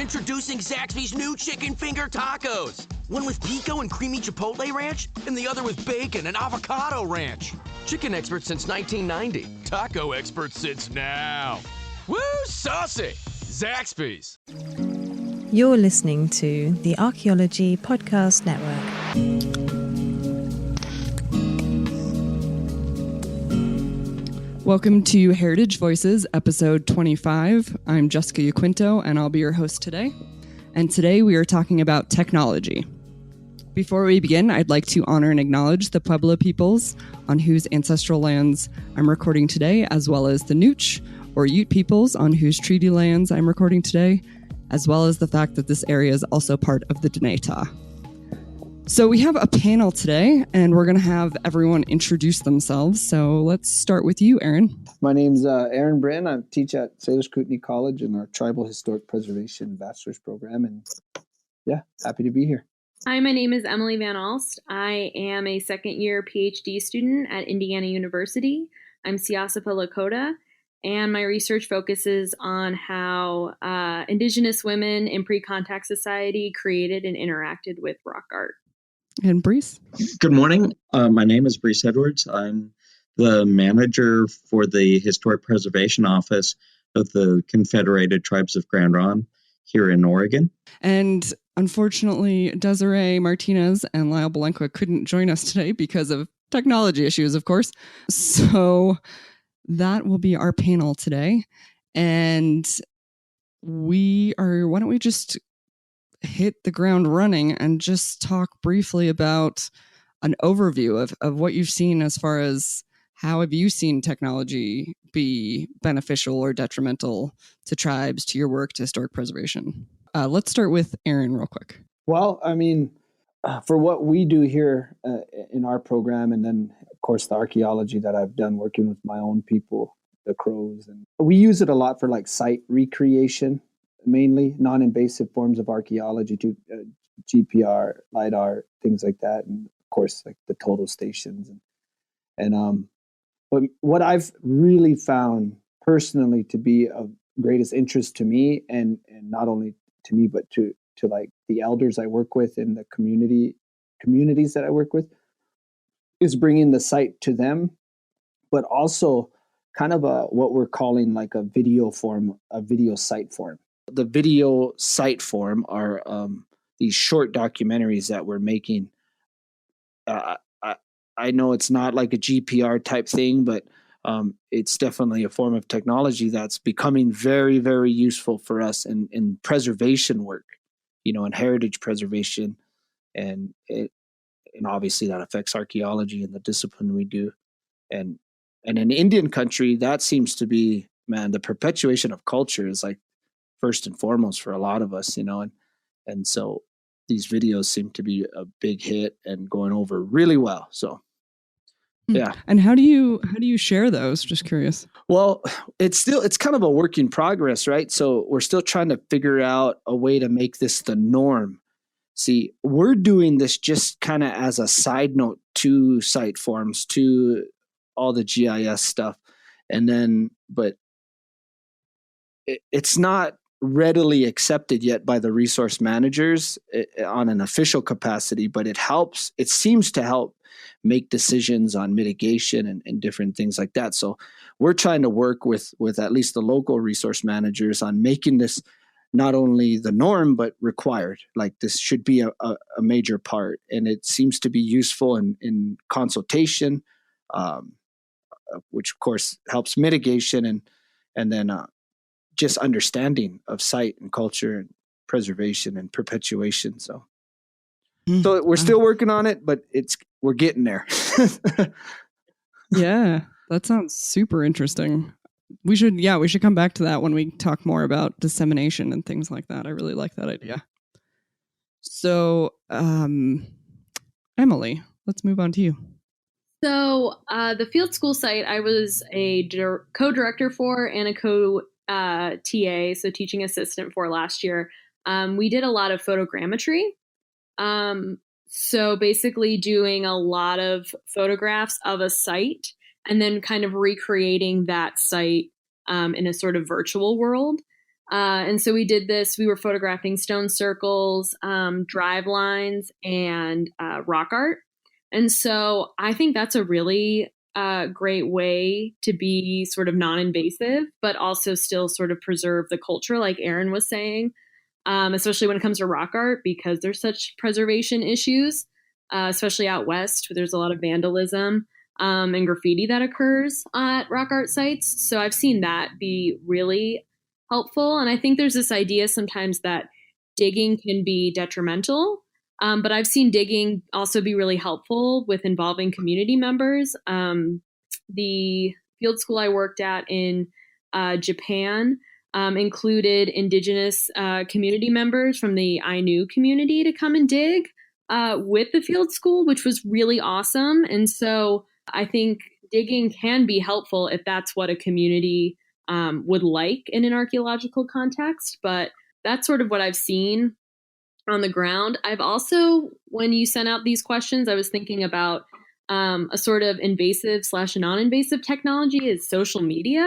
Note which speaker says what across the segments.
Speaker 1: Introducing Zaxby's new chicken finger tacos. One with pico and creamy chipotle ranch, and the other with bacon and avocado ranch. Chicken expert since 1990. Taco expert since now. Woo, saucy! Zaxby's.
Speaker 2: You're listening to the Archaeology Podcast Network.
Speaker 3: Welcome to Heritage Voices, episode 25. I'm Jessica Yaquinto, and I'll be your host today. And today we are talking about technology. Before we begin, I'd like to honor and acknowledge the Pueblo peoples on whose ancestral lands I'm recording today, as well as the Nooch or Ute peoples on whose treaty lands I'm recording today, as well as the fact that this area is also part of the Dinétah. So we have a panel today, and we're going to have everyone introduce themselves. So let's start with you, Aaron.
Speaker 4: My name's Aaron Bryn. I teach at Sailors Kootenai College in our Tribal Historic Preservation Bachelor's Program, and yeah, happy to be here.
Speaker 5: Hi, my name is Emily Van Alst. I am a second-year PhD student at Indiana University. I'm Siyasepa Lakota, and my research focuses on how Indigenous women in pre-contact society created and interacted with rock art.
Speaker 3: And Brees?
Speaker 6: Good morning. My name is Brees Edwards. I'm the manager for the Historic Preservation Office of the Confederated Tribes of Grand Ronde here in Oregon.
Speaker 3: And unfortunately, Desiree Martinez and Lyle Belenqua couldn't join us today because of technology issues, of course. So that will be our panel today. And why don't we just hit the ground running and just talk briefly about an overview of what you've seen as far as how have you seen technology be beneficial or detrimental to tribes, to your work, to historic preservation. Let's start with Aaron real quick.
Speaker 4: Well, I mean, for what we do here in our program, and then, of course, the archaeology that I've done working with my own people, the Crows, and we use it a lot for like site recreation, mainly non-invasive forms of archaeology, to GPR, LiDAR, things like that, and of course, like the total stations. But what I've really found personally to be of greatest interest to me, and not only to me, but to like the elders I work with in the communities that I work with, is bringing the site to them, but also kind of what we're calling like a video site form. The video site form are these short documentaries that we're making. I know it's not like a GPR type thing, but it's definitely a form of technology that's becoming very, very useful for us in preservation work, in heritage preservation, and obviously that affects archaeology and the discipline we do, and in Indian country that seems to be, man, the perpetuation of culture is like first and foremost for a lot of us, and so these videos seem to be a big hit and going over really well. So, yeah.
Speaker 3: And how do you share those? Just curious.
Speaker 4: Well, it's kind of a work in progress, right? So we're still trying to figure out a way to make this the norm. See, we're doing this just kind of as a side note to site forms, to all the GIS stuff, but it's not readily accepted yet by the resource managers on an official capacity, but it seems to help make decisions on mitigation and different things like that. So we're trying to work with at least the local resource managers on making this not only the norm, but required. Like this should be a major part. And it seems to be useful in consultation, which of course helps mitigation and then just understanding of site and culture and preservation and perpetuation. So we're still working on it, but we're getting there.
Speaker 3: Yeah, that sounds super interesting. We should come back to that when we talk more about dissemination and things like that. I really like that idea. So, Emily, let's move on to you.
Speaker 5: So the field school site I was a co-director for and a TA, so teaching assistant for last year. We did a lot of photogrammetry. So basically doing a lot of photographs of a site and then kind of recreating that site in a sort of virtual world. And so we did this. We were photographing stone circles, drive lines, and rock art. And so I think that's a really great way to be sort of non-invasive, but also still sort of preserve the culture, like Erin was saying, especially when it comes to rock art, because there's such preservation issues, especially out west, where there's a lot of vandalism and graffiti that occurs at rock art sites. So I've seen that be really helpful. And I think there's this idea sometimes that digging can be detrimental. But I've seen digging also be really helpful with involving community members. The field school I worked at in Japan included Indigenous community members from the Ainu community to come and dig with the field school, which was really awesome. And so I think digging can be helpful if that's what a community would like in an archaeological context. But that's sort of what I've seen on the ground. I've also, when you sent out these questions, I was thinking about a sort of invasive / non-invasive technology is social media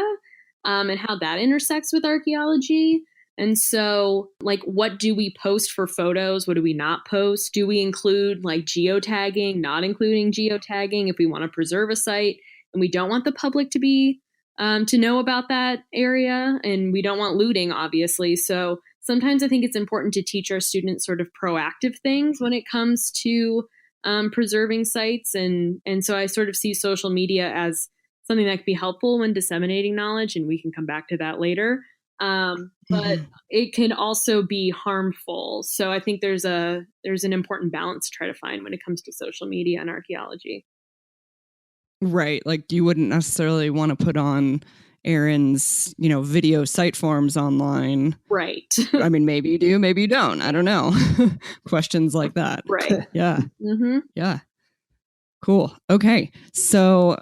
Speaker 5: and how that intersects with archaeology. And so, like, what do we post for photos? What do we not post? Do we include like geotagging, not including geotagging if we want to preserve a site and we don't want the public to be to know about that area, and we don't want looting, obviously. So sometimes I think it's important to teach our students sort of proactive things when it comes to preserving sites. And so I sort of see social media as something that could be helpful when disseminating knowledge, and we can come back to that later. But it can also be harmful. So I think there's an important balance to try to find when it comes to social media and archaeology.
Speaker 3: Right. Like you wouldn't necessarily want to put on Erin's, video site forms online.
Speaker 5: Right.
Speaker 3: I mean, maybe you do, maybe you don't. I don't know. Questions like that.
Speaker 5: Right.
Speaker 3: Yeah.
Speaker 5: Mm-hmm.
Speaker 3: Yeah. Cool. Okay. So,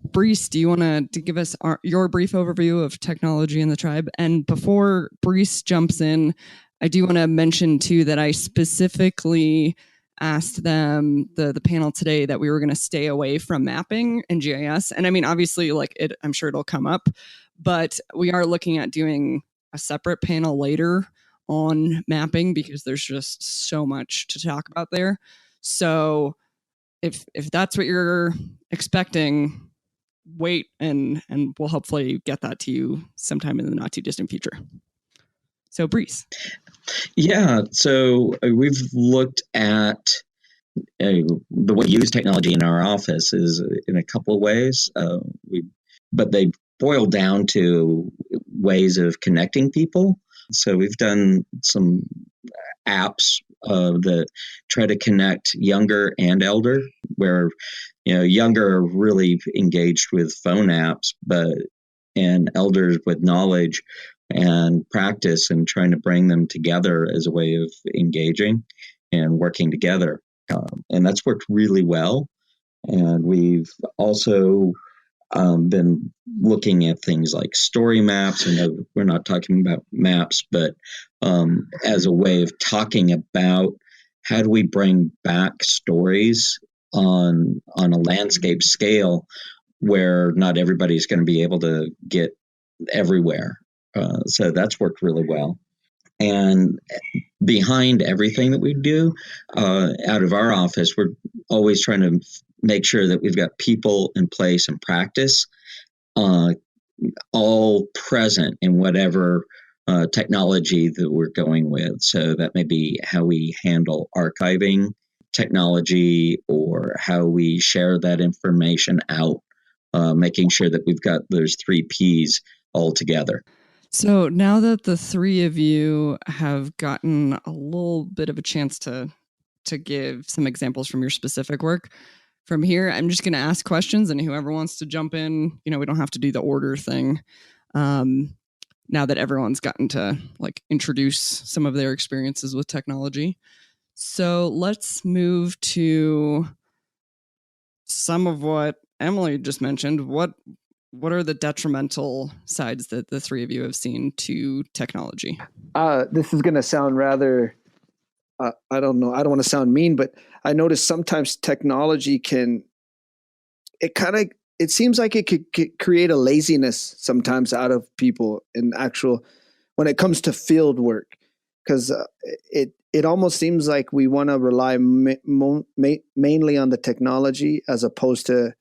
Speaker 3: Brees, do you want to give us your brief overview of technology in the tribe? And before Brees jumps in, I do want to mention too that I specifically asked them, the panel today, that we were going to stay away from mapping and GIS. And I mean, obviously, I'm sure it'll come up, but we are looking at doing a separate panel later on mapping because there's just so much to talk about there. So if that's what you're expecting, wait and we'll hopefully get that to you sometime in the not too distant future. So Brees.
Speaker 6: Yeah, so we've looked at the way we use technology in our office is in a couple of ways, but they boil down to ways of connecting people. So we've done some apps that try to connect younger and elder, where younger are really engaged with phone apps, and elders with knowledge and practice, and trying to bring them together as a way of engaging and working together. And that's worked really well. And we've also been looking at things like story maps. And we're not talking about maps, but as a way of talking about how do we bring back stories on a landscape scale where not everybody's going to be able to get everywhere. So that's worked really well. And behind everything that we do out of our office, we're always trying to make sure that we've got people in place and practice all present in whatever technology that we're going with. So that may be how we handle archiving technology or how we share that information out, making sure that we've got those 3 Ps all together.
Speaker 3: So now that the 3 of you have gotten a little bit of a chance to give some examples from your specific work, from here, I'm just going to ask questions, and whoever wants to jump in, we don't have to do the order thing. Now that everyone's gotten to introduce some of their experiences with technology. So let's move to some of what Emily just mentioned. What are the detrimental sides that the 3 of you have seen to technology?
Speaker 4: This is going to sound rather, I don't know, I don't want to sound mean, but I notice sometimes technology it seems like it could create a laziness sometimes out of people. And when it comes to field work, because it almost seems like we want to rely mainly on the technology as opposed to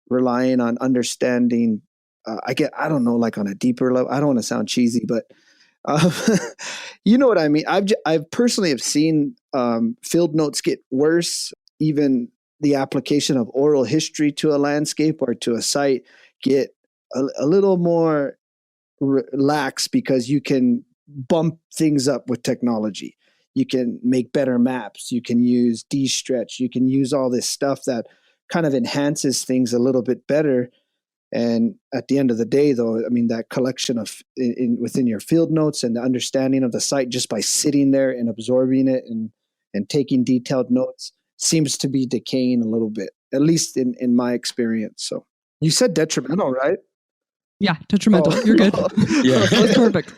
Speaker 4: relying on understanding. I don't know, like on a deeper level. I don't want to sound cheesy, but um, you know what I mean. I've personally have seen field notes get worse. Even the application of oral history to a landscape or to a site get a little more lax because you can bump things up with technology. You can make better maps. You can use D-stretch. You can use all this stuff that kind of enhances things a little bit better. And at the end of the day, though, I mean, that collection of within your field notes and the understanding of the site just by sitting there and absorbing it and taking detailed notes seems to be decaying a little bit, at least in my experience. So you said detrimental, right?
Speaker 3: Yeah, detrimental.
Speaker 4: Oh.
Speaker 3: You're good.
Speaker 6: Yeah.
Speaker 3: That's perfect.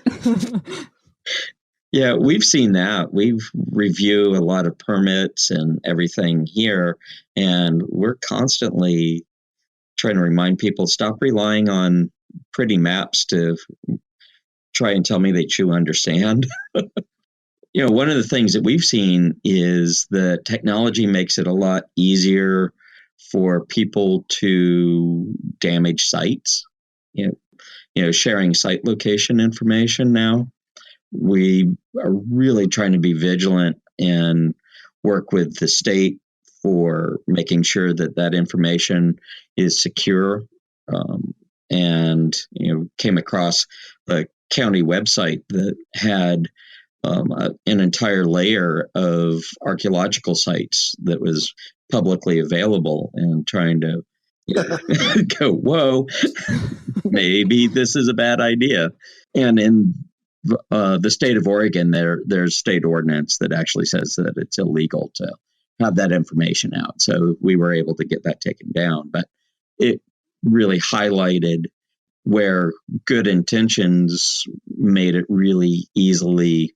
Speaker 6: Yeah, we've seen that. We've reviewed a lot of permits and everything here, and we're constantly trying to remind people, stop relying on pretty maps to try and tell me that you understand. One of the things that we've seen is that technology makes it a lot easier for people to damage sites. Sharing site location information now. We are really trying to be vigilant and work with the state for making sure that information is secure. And came across the county website that had an entire layer of archaeological sites that was publicly available, and trying to go, whoa, maybe this is a bad idea. And in the state of Oregon, there's state ordinance that actually says that it's illegal to have that information out. So we were able to get that taken down. But it really highlighted where good intentions made it really easily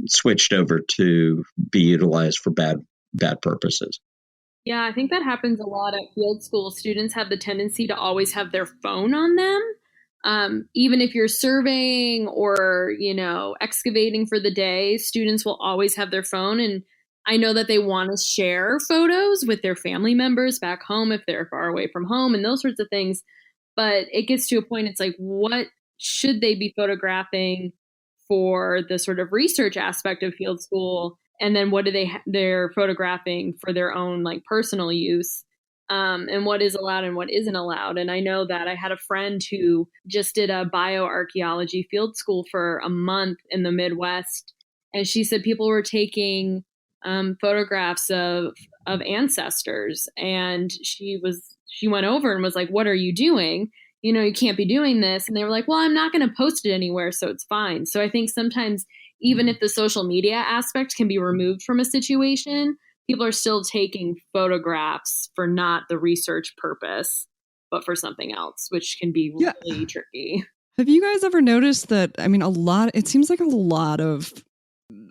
Speaker 6: switched over to be utilized for bad purposes.
Speaker 5: Yeah, I think that happens a lot at field school. Students have the tendency to always have their phone on them. Even if you're surveying or, excavating for the day, students will always have their phone. And I know that they want to share photos with their family members back home if they're far away from home and those sorts of things. But it gets to a point, it's like, what should they be photographing for the sort of research aspect of field school? And then what do they're photographing for their own personal use, and what is allowed and what isn't allowed. And I know that I had a friend who just did a bioarchaeology field school for a month in the Midwest. And she said people were taking photographs of ancestors. And she went over and was like, what are you doing? You can't be doing this. And they were like, well, I'm not going to post it anywhere, so it's fine. So I think sometimes even if the social media aspect can be removed from a situation, people are still taking photographs for not the research purpose, but for something else, which can be really tricky.
Speaker 3: Have you guys ever noticed that, it seems like a lot of,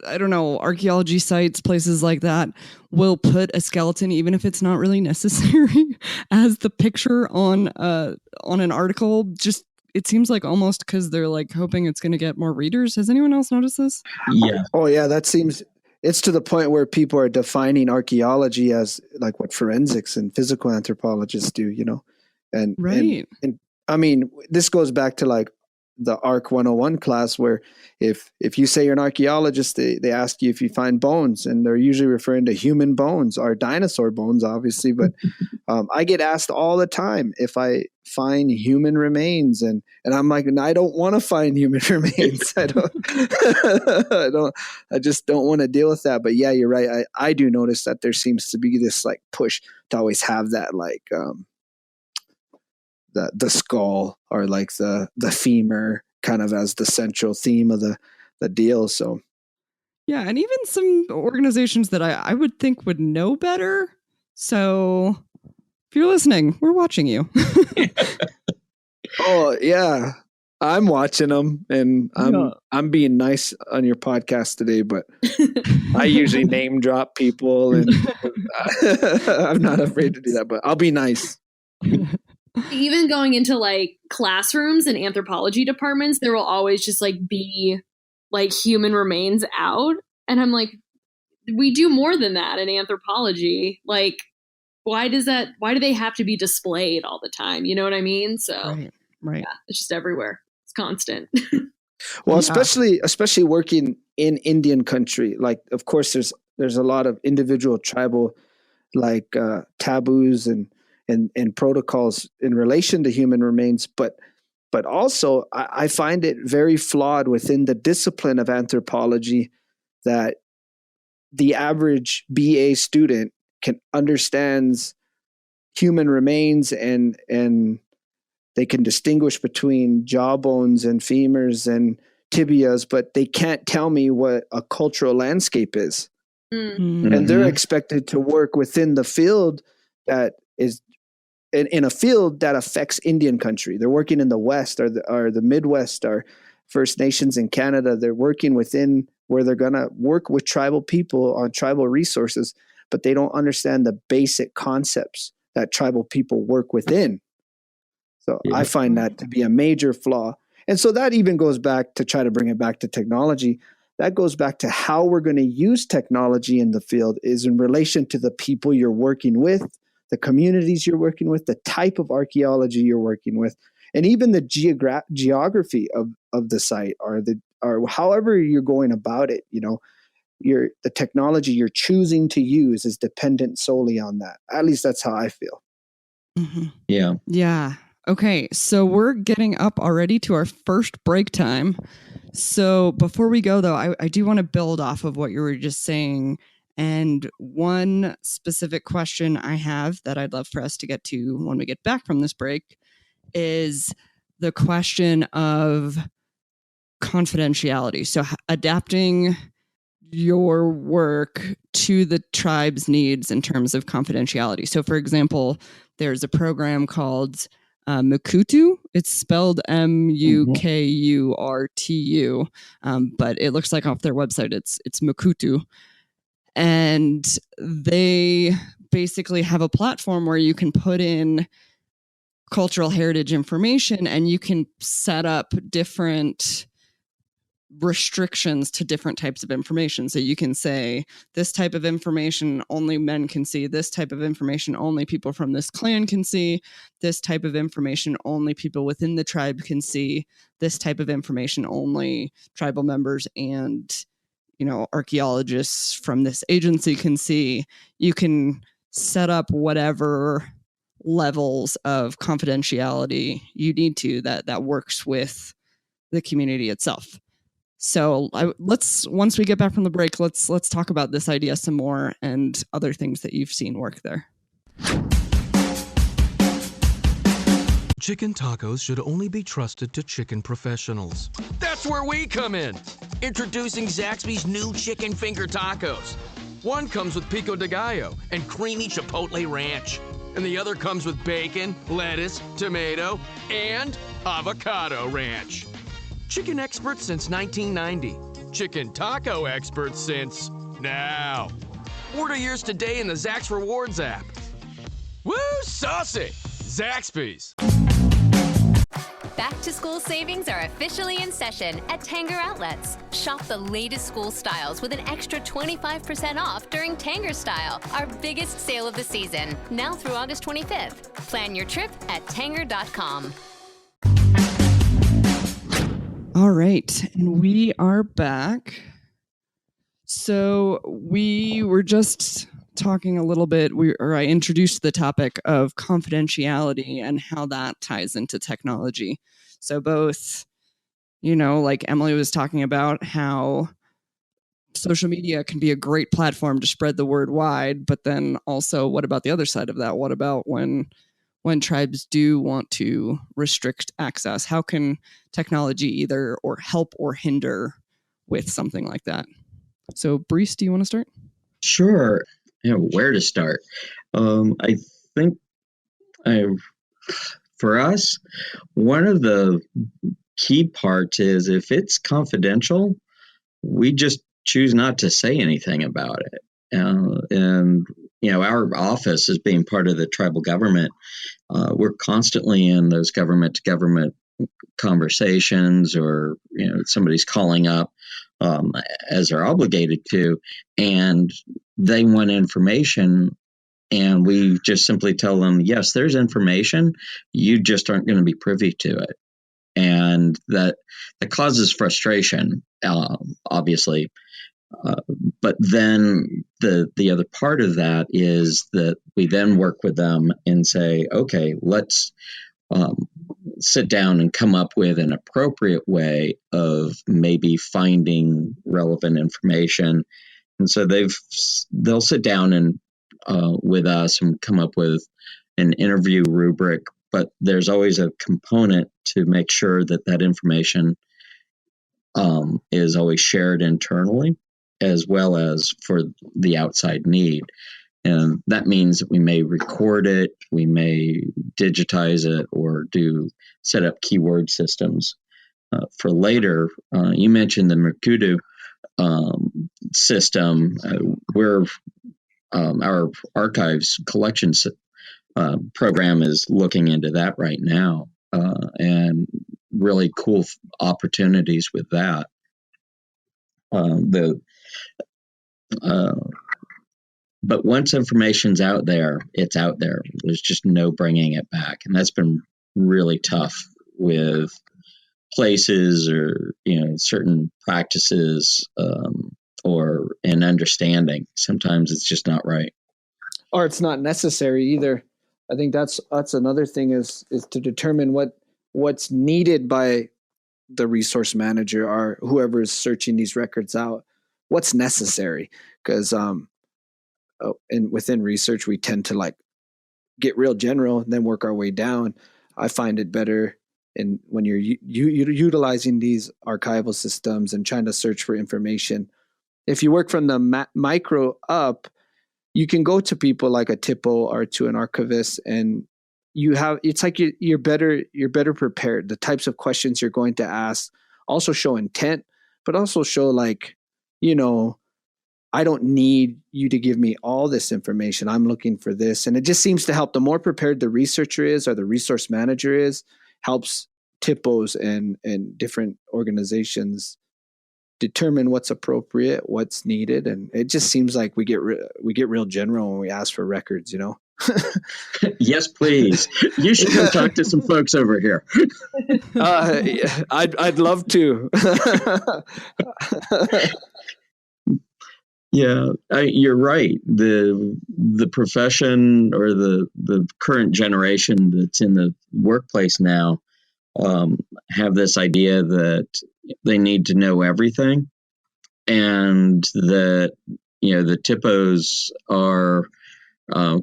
Speaker 3: archaeology sites, places like that, will put a skeleton, even if it's not really necessary, as the picture on an article. Just, it seems like almost because they're hoping it's going to get more readers. Has anyone else noticed this?
Speaker 6: Yeah.
Speaker 4: Oh yeah, it's to the point where people are defining archaeology as like what forensics and physical anthropologists do, and
Speaker 3: right.
Speaker 4: And I mean, this goes back to the Arc 101 class, where if you say you're an archaeologist, they ask you if you find bones, and they're usually referring to human bones or dinosaur bones, obviously. But I get asked all the time if I find human remains, and I'm like, I don't want to find human remains. I just don't want to deal with that. But yeah, you're right. I do notice that there seems to be this push to always have that the skull or the femur kind of as the central theme of the deal. So
Speaker 3: yeah, and even some organizations that I would think would know better. So if you're listening, we're watching you.
Speaker 4: Oh yeah, I'm watching them, and I'm being nice on your podcast today, but I usually name drop people, and I'm not afraid to do that. But I'll be nice.
Speaker 5: Even going into like classrooms and anthropology departments, there will always just like be like human remains out. And I'm like, we do more than that in anthropology. Like, why do they have to be displayed all the time? You know what I mean? So
Speaker 3: Right.
Speaker 5: yeah, it's just everywhere. It's constant.
Speaker 4: Well, especially working in Indian country, like of course there's a lot of individual tribal like taboos and protocols in relation to human remains, but also I find it very flawed within the discipline of anthropology that the average BA student can understands human remains and they can distinguish between jawbones and femurs and tibias, but they can't tell me what a cultural landscape is.
Speaker 3: Mm-hmm.
Speaker 4: And they're expected to work within the field that is in a field that affects Indian country. They're working in the West or the Midwest or First Nations in Canada. They're working within where they're going to work with tribal people on tribal resources, but they don't understand the basic concepts that tribal people work within. So I find that to be a major flaw. And so that even goes back to try to bring it back to technology. That goes back to how we're going to use technology in the field is in relation to the people you're working with, the communities you're working with, the type of archaeology you're working with, and even the geography of the site or however you're going about it. You know, the technology you're choosing to use is dependent solely on that. At least that's how I feel.
Speaker 3: Mm-hmm.
Speaker 6: Yeah.
Speaker 3: Okay, so we're getting up already to our first break time. So before we go, though, I do want to build off of what you were just saying. And one specific question I have that I'd love for us to get to when we get back from this break is the question of confidentiality. So adapting your work to the tribe's needs in terms of confidentiality. So, for example, there's a program called Mukurtu. It's spelled Mukurtu, but it looks like off their website it's Mukurtu. And they basically have a platform where you can put in cultural heritage information and you can set up different restrictions to different types of information. So you can say this type of information only men can see, this type of information only people from this clan can see, this type of information only people within the tribe can see, this type of information only tribal members and, you know, archaeologists from this agency can see. You can set up whatever levels of confidentiality you need to that works with the community itself. So once we get back from the break, let's talk about this idea some more and other things that you've seen work there.
Speaker 1: Chicken tacos should only be trusted to chicken professionals. That's where we come in. Introducing Zaxby's new chicken finger tacos. One comes with pico de gallo and creamy chipotle ranch. And the other comes with bacon, lettuce, tomato, and avocado ranch. Chicken experts since 1990. Chicken taco experts since now. Order yours today in the Zax Rewards app. Woo, saucy! Zaxby's.
Speaker 7: Back to school savings are officially in session at Tanger Outlets. Shop the latest school styles with an extra 25% off during Tanger Style, our biggest sale of the season, now through August 25th. Plan your trip at tanger.com.
Speaker 3: All right, and we are back. So we were just talking a little bit, I introduced the topic of confidentiality and how that ties into technology. So both, you know, like Emily was talking about how social media can be a great platform to spread the word wide, but then also what about the other side of that? What about when tribes do want to restrict access? How can technology either or help or hinder with something like that? So Brees, do you want to start?
Speaker 6: Sure. Where to start? I think for us, one of the key parts is if it's confidential, we just choose not to say anything about it. And, our office as being part of the tribal government, we're constantly in those government to government conversations, or somebody's calling up as they're obligated to, and they want information, and we just simply tell them, yes, there's information, you just aren't going to be privy to it. And that causes frustration, obviously. But then the other part of that is that we then work with them and say, okay, let's sit down and come up with an appropriate way of maybe finding relevant information. And so they'll sit down and with us and come up with an interview rubric, but there's always a component to make sure that information is always shared internally as well as for the outside need. And that means that we may record it, we may digitize it, or set up keyword systems for later. You mentioned the Merkudu system, where our archives collections program is looking into that right now, and really cool opportunities with that. But once information's out there, it's out there. There's just no bringing it back, and that's been really tough with places or certain practices or an understanding. Sometimes it's just not right,
Speaker 4: or it's not necessary either. I think that's another thing is to determine what's needed by the resource manager or whoever is searching these records out. What's necessary? Because and within research, we tend to get real general and then work our way down. I find it better when you're utilizing these archival systems and trying to search for information. If you work from the micro up, you can go to people like a TIPO or to an archivist, and it's like you're better prepared. The types of questions you're going to ask also show intent, but also show I don't need you to give me all this information. I'm looking for this. And it just seems to help. The more prepared the researcher is or the resource manager is, helps TIPOs and different organizations determine what's appropriate, what's needed. And it just seems like we get real general when we ask for records,
Speaker 6: Yes, please. You should come talk to some folks over here.
Speaker 4: I'd love to.
Speaker 6: Yeah, you're right. The profession or the current generation that's in the workplace now have this idea that they need to know everything, and that the TIPOs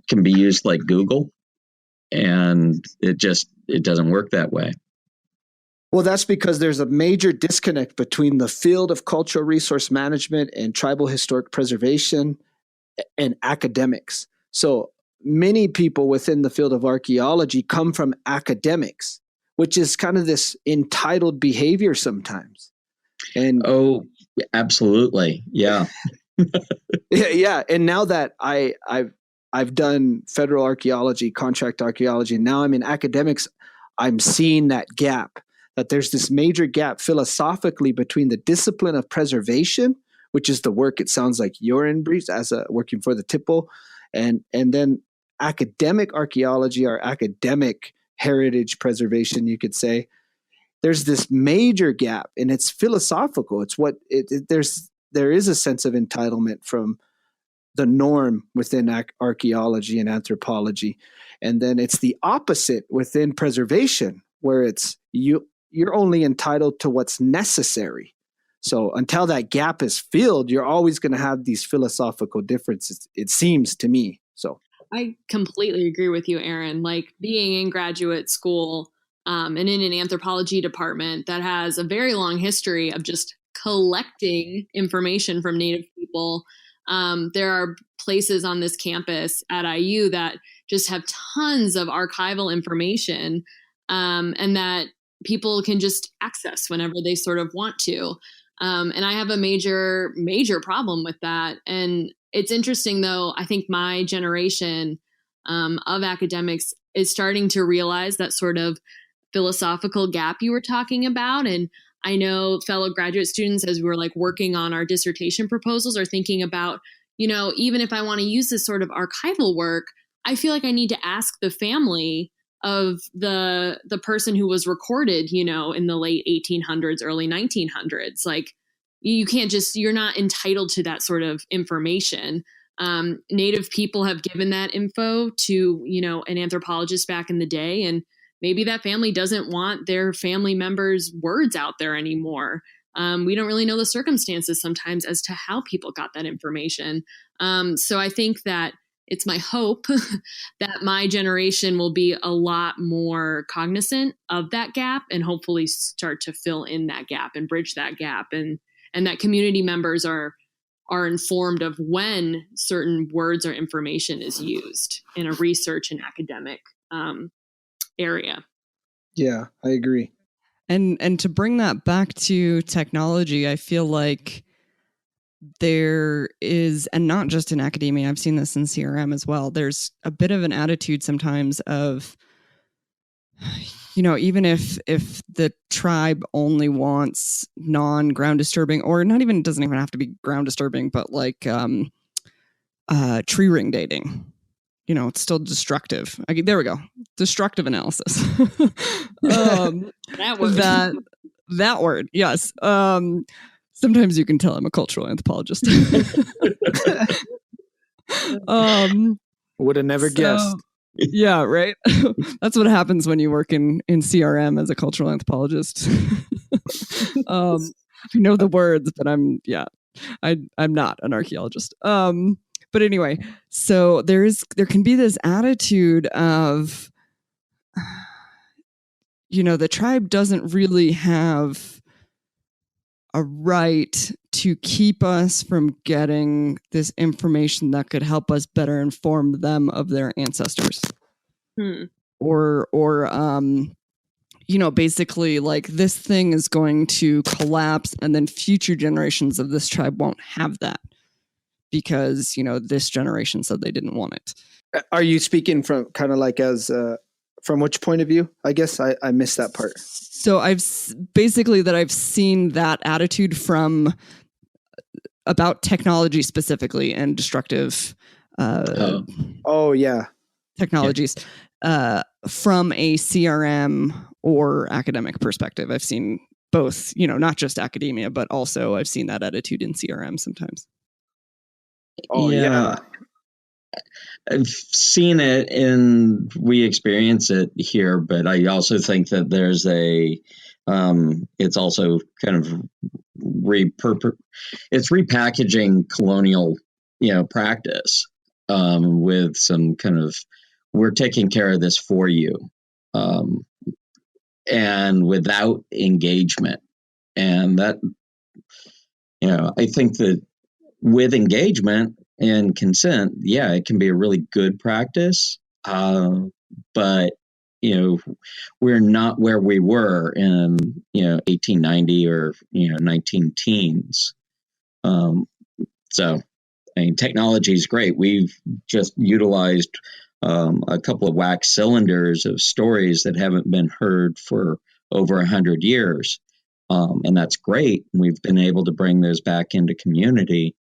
Speaker 6: can be used like Google, and it doesn't work that way.
Speaker 4: Well, that's because there's a major disconnect between the field of cultural resource management and tribal historic preservation and academics. So many people within the field of archaeology come from academics, which is kind of this entitled behavior sometimes. And
Speaker 6: oh, absolutely. Yeah.
Speaker 4: Yeah. And now that I've done federal archaeology, contract archaeology, and now I'm in academics, I'm seeing that gap. That there's this major gap philosophically between the discipline of preservation, which is the work it sounds like you're in, Breeze, as working for the TIPO, and then academic archaeology or academic heritage preservation, you could say. There's this major gap, and it's philosophical. It's there is a sense of entitlement from the norm within archaeology and anthropology, and then it's the opposite within preservation, where it's you're only entitled to what's necessary. So until that gap is filled, you're always going to have these philosophical differences, it seems to me. So
Speaker 5: I completely agree with you, Aaron. Like being in graduate school and in an anthropology department that has a very long history of just collecting information from Native people. There are places on this campus at IU that just have tons of archival information and that people can just access whenever they sort of want to. And I have a major problem with that. And it's interesting, though. I think my generation of academics is starting to realize that sort of philosophical gap you were talking about. And I know fellow graduate students, as we're like working on our dissertation proposals, are thinking about, even if I want to use this sort of archival work, I feel like I need to ask the family of the person who was recorded, in the late 1800s, early 1900s. Like, you're not entitled to that sort of information. Native people have given that info to, an anthropologist back in the day, and maybe that family doesn't want their family members' words out there anymore. We don't really know the circumstances sometimes as to how people got that information. So I think that it's my hope that my generation will be a lot more cognizant of that gap and hopefully start to fill in that gap and bridge that gap, and that community members are informed of when certain words or information is used in a research and academic area.
Speaker 4: Yeah, I agree.
Speaker 3: And to bring that back to technology, I feel like there is, and not just in academia, I've seen this in CRM as well, there's a bit of an attitude sometimes of, even if the tribe only wants non-ground disturbing, or not even, doesn't even have to be ground disturbing, but like tree ring dating. It's still destructive. There we go. Destructive analysis.
Speaker 5: That word.
Speaker 3: That word. Yes. Sometimes you can tell I'm a cultural anthropologist.
Speaker 4: Would have never guessed.
Speaker 3: Yeah, right. That's what happens when you work in CRM as a cultural anthropologist. I know the words, but I'm not an archaeologist. But anyway, so there can be this attitude of, the tribe doesn't really have a right to keep us from getting this information that could help us better inform them of their ancestors. Or basically like this thing is going to collapse and then future generations of this tribe won't have that because, this generation said they didn't want it.
Speaker 4: Are you speaking from kind of like as from which point of view? I guess I missed that part.
Speaker 3: So I've seen that attitude from about technology specifically and destructive technologies from a CRM or academic perspective. I've seen both, not just academia, but also I've seen that attitude in CRM sometimes.
Speaker 4: Oh yeah.
Speaker 6: I've seen it and we experience it here, but I also think that there's it's also kind of it's repackaging colonial, practice with some kind of, we're taking care of this for you, and without engagement. And that, I think that with engagement and consent, it can be a really good practice. But, we're not where we were in, 1890 or, 19 teens. So, technology is great. We've just utilized a couple of wax cylinders of stories that haven't been heard for over 100 years. And that's great. We've been able to bring those back into community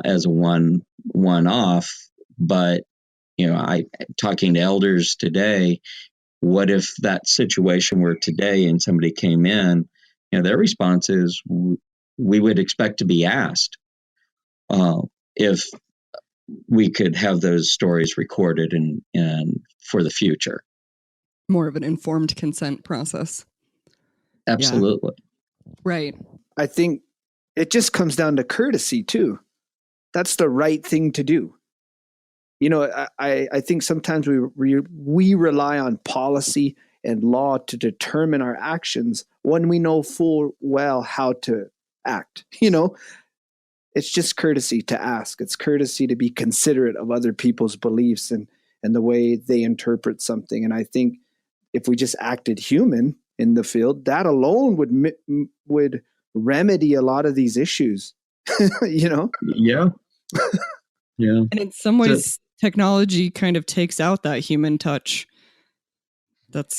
Speaker 6: as a one-off. But, I talking to elders today, what if that situation were today and somebody came in, their response is, we would expect to be asked if we could have those stories recorded and for the future.
Speaker 3: More of an informed consent process.
Speaker 6: Absolutely.
Speaker 3: Yeah. Right.
Speaker 4: I think it just comes down to courtesy too. That's the right thing to do. I think sometimes we rely on policy and law to determine our actions when we know full well how to act. It's just courtesy to ask. It's courtesy to be considerate of other people's beliefs and the way they interpret something. And I think if we just acted human in the field, that alone would remedy a lot of these issues. You know?
Speaker 6: Yeah. Yeah.
Speaker 3: And in some ways, technology kind of takes out that human touch.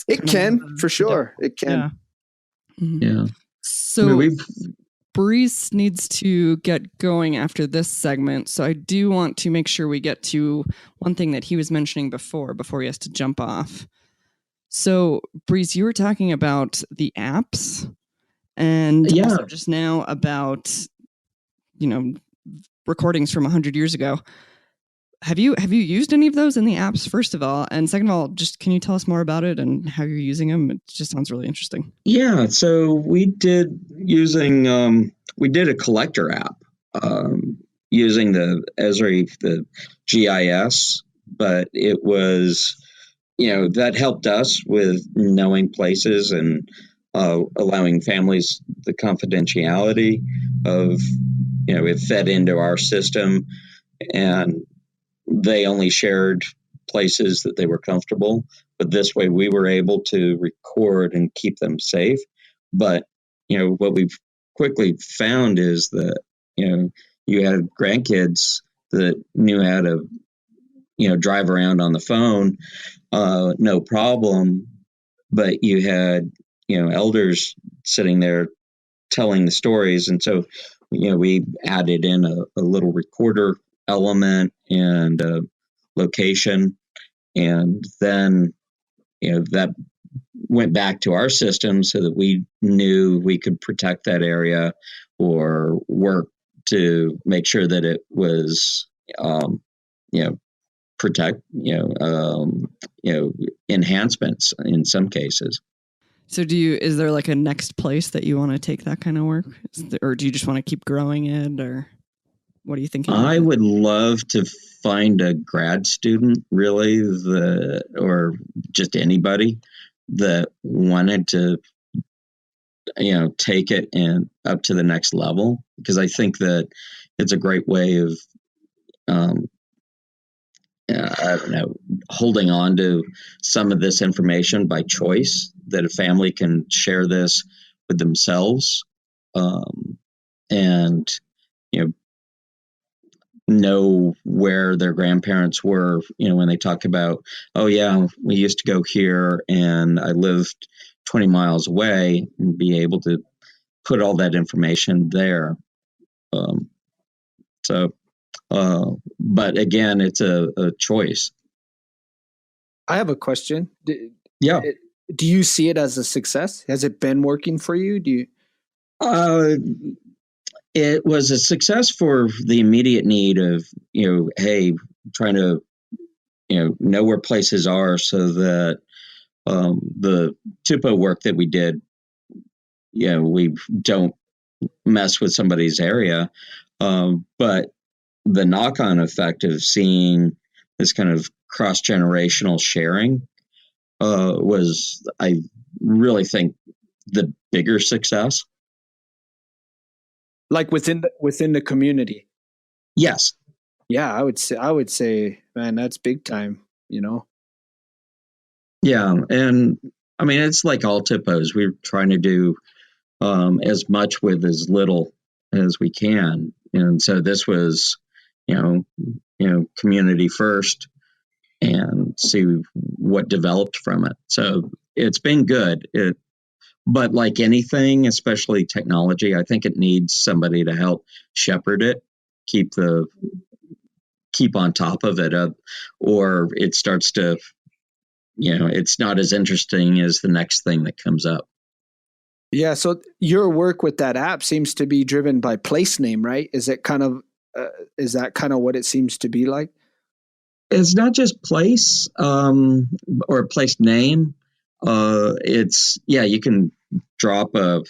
Speaker 4: It can, for sure. It can.
Speaker 3: Yeah. Mm-hmm.
Speaker 6: Yeah.
Speaker 3: So Brees needs to get going after this segment. So I do want to make sure we get to one thing that he was mentioning before he has to jump off. So Brees, you were talking about the apps and also just now about, recordings from 100 years ago. Have you used any of those in the apps, first of all? And second of all, just can you tell us more about it and how you're using them? It just sounds really interesting.
Speaker 6: Yeah, so we did a collector app using the Esri, the GIS, but it was, that helped us with knowing places and allowing families the confidentiality of, it fed into our system, and they only shared places that they were comfortable. But this way we were able to record and keep them safe. But, what we've quickly found is that, you had grandkids that knew how to, drive around on the phone, no problem. But you had, elders sitting there telling the stories. And so, we added in a little recorder element and location. And then, that went back to our system so that we knew we could protect that area or work to make sure that it was, protect, enhancements in some cases.
Speaker 3: So is there like a next place that you want to take that kind of work? Or do you just want to keep growing it, or what are you thinking?
Speaker 6: I would love to find a grad student, really, or just anybody that wanted to, take it and up to the next level, because I think that it's a great way of, holding on to some of this information by choice, that a family can share this with themselves, and, know where their grandparents were, when they talk about, oh yeah, we used to go here and I lived 20 miles away, and be able to put all that information there. But again, it's a choice.
Speaker 4: I have a question.
Speaker 6: Do
Speaker 4: you see it as a success? Has it been working for you?
Speaker 6: It was a success for the immediate need of, hey, trying to, know where places are, so that the TUPO work that we did, we don't mess with somebody's area. But the knock-on effect of seeing this kind of cross-generational sharing was, I really think, the bigger success.
Speaker 4: Like within the community.
Speaker 6: Yes.
Speaker 4: Yeah, I would say, man, that's big time,
Speaker 6: Yeah, and I mean, it's like all TIPOs. We're trying to do as much with as little as we can, and so this was, community first, and see what developed from it. So it's been good. But like anything, especially technology, I think it needs somebody to help shepherd it, keep on top of it, or it starts to, it's not as interesting as the next thing that comes up.
Speaker 4: Yeah. So your work with that app seems to be driven by place name, right? Is that kind of what it seems to be like?
Speaker 6: It's not just place or place name. You can drop a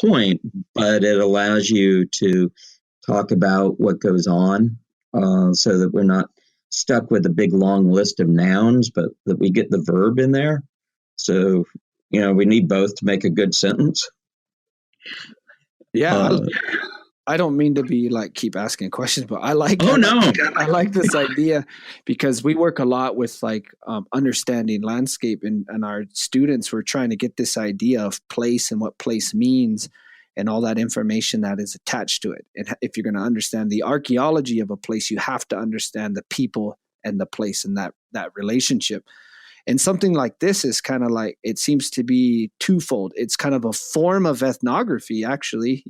Speaker 6: point, but it allows you to talk about what goes on, so that we're not stuck with a big long list of nouns, but that we get the verb in there. So, we need both to make a good sentence.
Speaker 4: Yeah. I don't mean to be like keep asking questions, but I like. I like this idea, because we work a lot with understanding landscape, and our students were trying to get this idea of place and what place means, and all that information that is attached to it. And if you're going to understand the archaeology of a place, you have to understand the people and the place and that relationship. And something like this is kind of like, it seems to be twofold. It's kind of a form of ethnography, actually,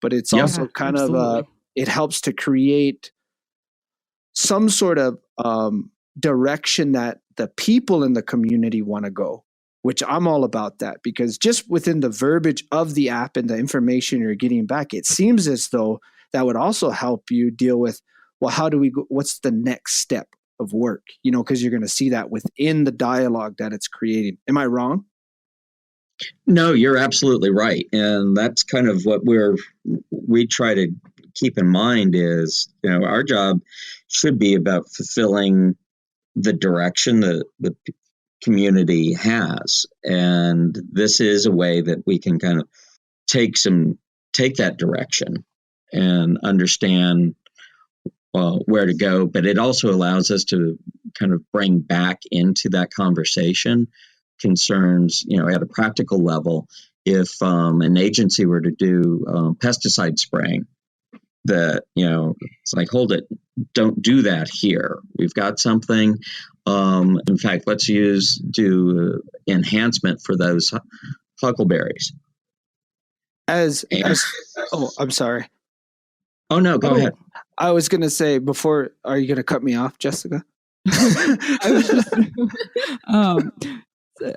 Speaker 4: but it's also kind of it helps to create some sort of direction that the people in the community want to go, which I'm all about that, because just within the verbiage of the app and the information you're getting back, it seems as though that would also help you deal with, well, how do we go? What's the next step of work? Because you're going to see that within the dialogue that it's creating. Am I wrong?
Speaker 6: No, you're absolutely right. And that's kind of what we try to keep in mind is, our job should be about fulfilling the direction the community has. And this is a way that we can kind of take that direction and understand where to go. But it also allows us to kind of bring back into that conversation concerns, at a practical level. If an agency were to do pesticide spraying, that, it's like, hold it, don't do that here. We've got something. In fact, let's do enhancement for those huckleberries.
Speaker 4: Oh, I'm sorry.
Speaker 6: Oh, no, go ahead.
Speaker 4: I was going to say before, are you going to cut me off, Jessica?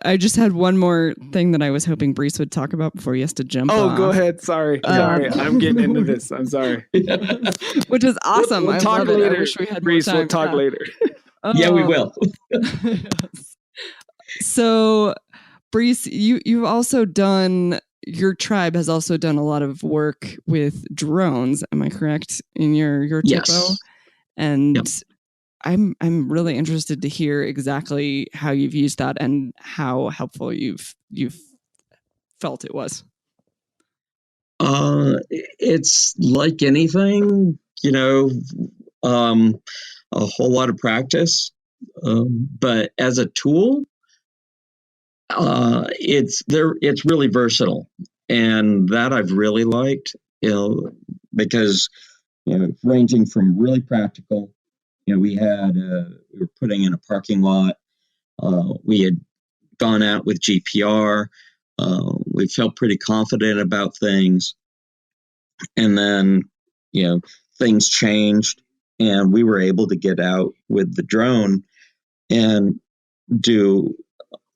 Speaker 3: I just had one more thing that I was hoping Brees would talk about before he has to jump off.
Speaker 4: Go ahead. Sorry. I'm getting into this. I'm sorry.
Speaker 3: Which is awesome.
Speaker 4: We'll talk
Speaker 3: later.
Speaker 4: Later.
Speaker 3: I wish we had
Speaker 4: Brees,
Speaker 3: more time.
Speaker 4: We'll talk later.
Speaker 6: Yeah, we will.
Speaker 3: So, Brees, you've also done, your tribe has also done a lot of work with drones. Am I correct in your
Speaker 6: yes.
Speaker 3: topo? And
Speaker 6: yep.
Speaker 3: I'm really interested to hear exactly how you've used that and how helpful you've felt it was.
Speaker 6: It's like anything, a whole lot of practice. But as a tool, it's really versatile, and that I've really liked, because ranging from really practical. We were putting in a parking lot. We had gone out with GPR. We felt pretty confident about things. And then, things changed, and we were able to get out with the drone and do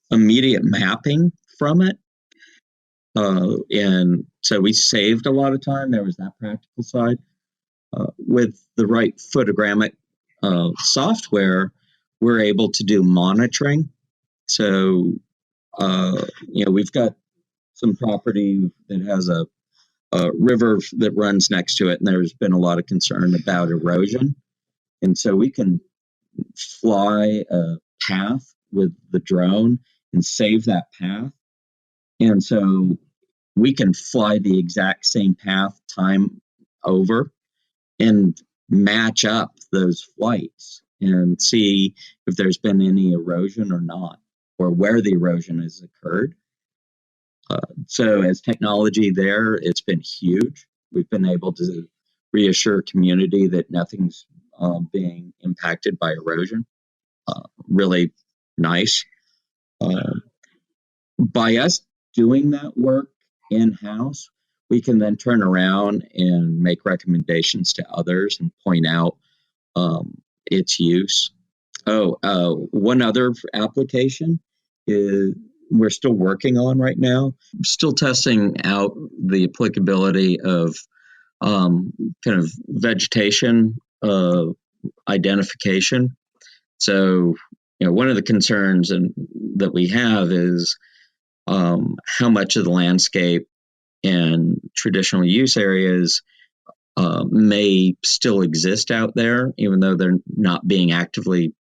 Speaker 6: immediate mapping from it. And so we saved a lot of time. There was that practical side. With the right photogrammic software, we're able to do monitoring. So, we've got some property that has a river that runs next to it, and there's been a lot of concern about erosion. And so we can fly a path with the drone and save that path. And so we can fly the exact same path time over and match up those flights and see if there's been any erosion or not, or where the erosion has occurred. So as technology there, it's been huge. We've been able to reassure community that nothing's being impacted by erosion. Really nice. By us doing that work in-house, we can then turn around and make recommendations to others and point out its use. One other application is we're still working on right now. Still testing out the applicability of kind of vegetation identification. So, one of the concerns that we have is how much of the landscape and traditional use areas may still exist out there, even though they're not being actively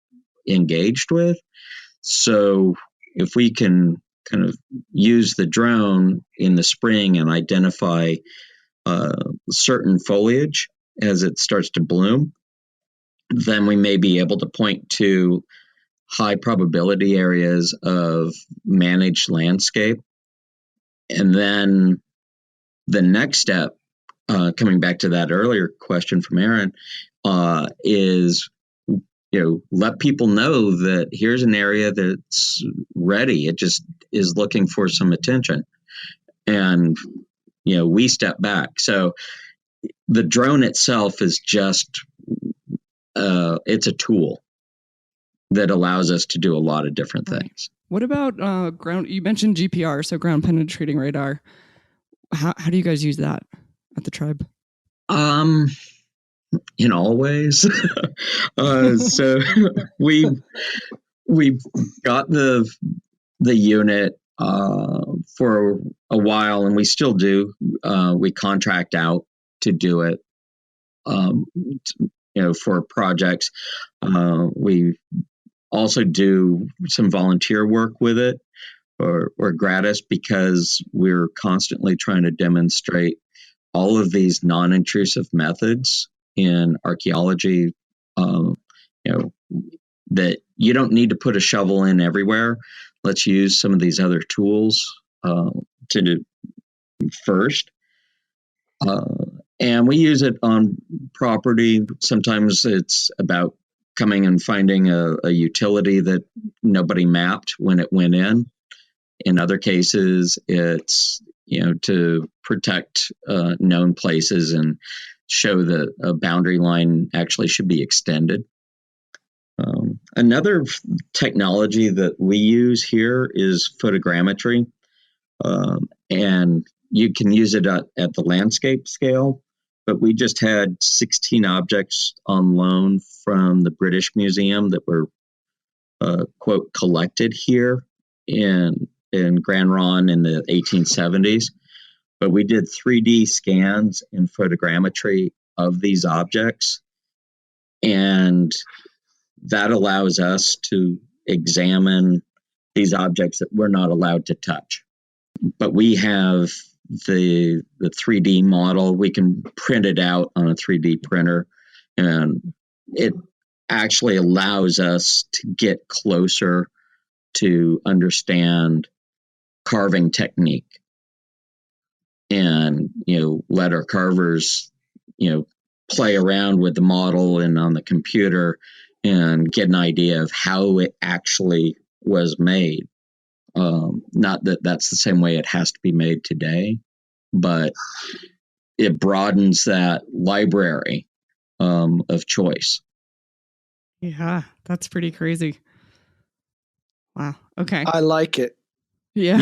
Speaker 6: engaged with. So if we can kind of use the drone in the spring and identify certain foliage as it starts to bloom, then we may be able to point to high probability areas of managed landscape. And then the next step, coming back to that earlier question from Aaron, is let people know that here's an area that's ready. It just is looking for some attention, and we step back. So the drone itself is just it's a tool that allows us to do a lot of different things.
Speaker 3: What about ground? You mentioned GPR, so ground penetrating radar. How do you guys use that at the tribe?
Speaker 6: In all ways. So we got the unit for a while, and we still do. We contract out to do it. For projects. We also do some volunteer work with it or gratis, because we're constantly trying to demonstrate all of these non-intrusive methods in archaeology, that you don't need to put a shovel in everywhere. Let's use some of these other tools to do first. And we use it on property. Sometimes it's about coming and finding a utility that nobody mapped when it went in. In other cases, it's to protect known places and show that a boundary line actually should be extended. Another technology that we use here is photogrammetry, and you can use it at the landscape scale. But we just had 16 objects on loan from the British Museum that were, quote, collected here in Grand Ronde in the 1870s. But we did 3D scans and photogrammetry of these objects. And that allows us to examine these objects that we're not allowed to touch. But we have the 3D model. We can print it out on a 3D printer, and it actually allows us to get closer to understand carving technique, and let our carvers play around with the model and on the computer and get an idea of how it actually was made. Not that that's the same way it has to be made today, but it broadens that library of choice.
Speaker 3: Yeah, that's pretty crazy. Wow. Okay.
Speaker 4: I like it.
Speaker 3: Yeah.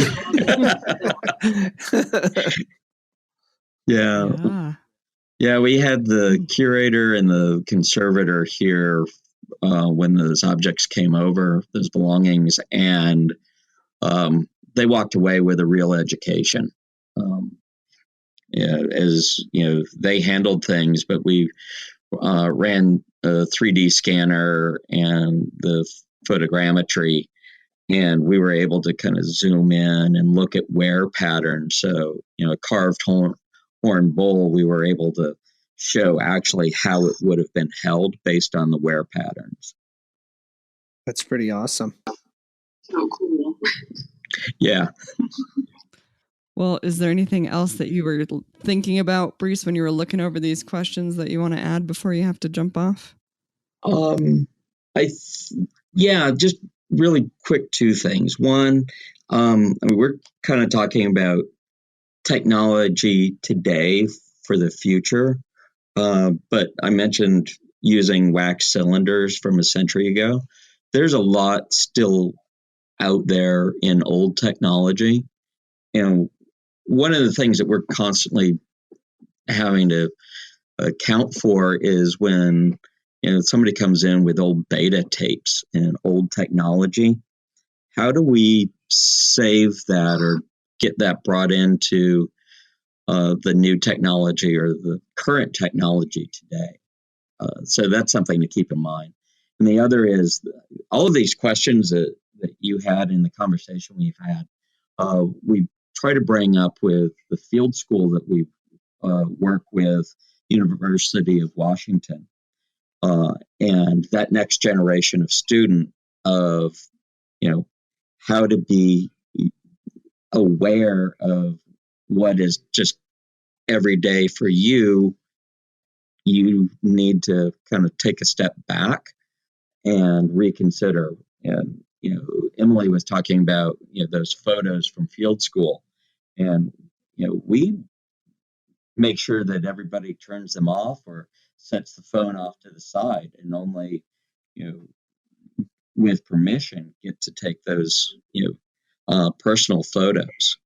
Speaker 6: Yeah, we had the curator and the conservator here when those objects came over, those belongings, and they walked away with a real education. As they handled things, but we ran a 3D scanner and the photogrammetry, and we were able to kind of zoom in and look at wear patterns. So, a carved horn bull, we were able to show actually how it would have been held based on the wear patterns.
Speaker 4: That's pretty awesome.
Speaker 8: So cool.
Speaker 6: Yeah.
Speaker 3: Well, is there anything else that you were thinking about, Bruce, when you were looking over these questions that you want to add before you have to jump off?
Speaker 6: Just really quick two things. One, we're kind of talking about technology today for the future, but I mentioned using wax cylinders from a century ago. There's a lot still out there in old technology, and one of the things that we're constantly having to account for is when somebody comes in with old beta tapes and old technology. How do we save that or get that brought into the new technology or the current technology today? So that's something to keep in mind. And the other is all of these questions that you had in the conversation we've had, we try to bring up with the field school that we work with, University of Washington, and that next generation of student of, how to be aware of what is just every day for you, you need to kind of take a step back and reconsider. And, Emily was talking about, those photos from field school. And, we make sure that everybody turns them off or sets the phone off to the side and only, with permission, get to take those, personal photos.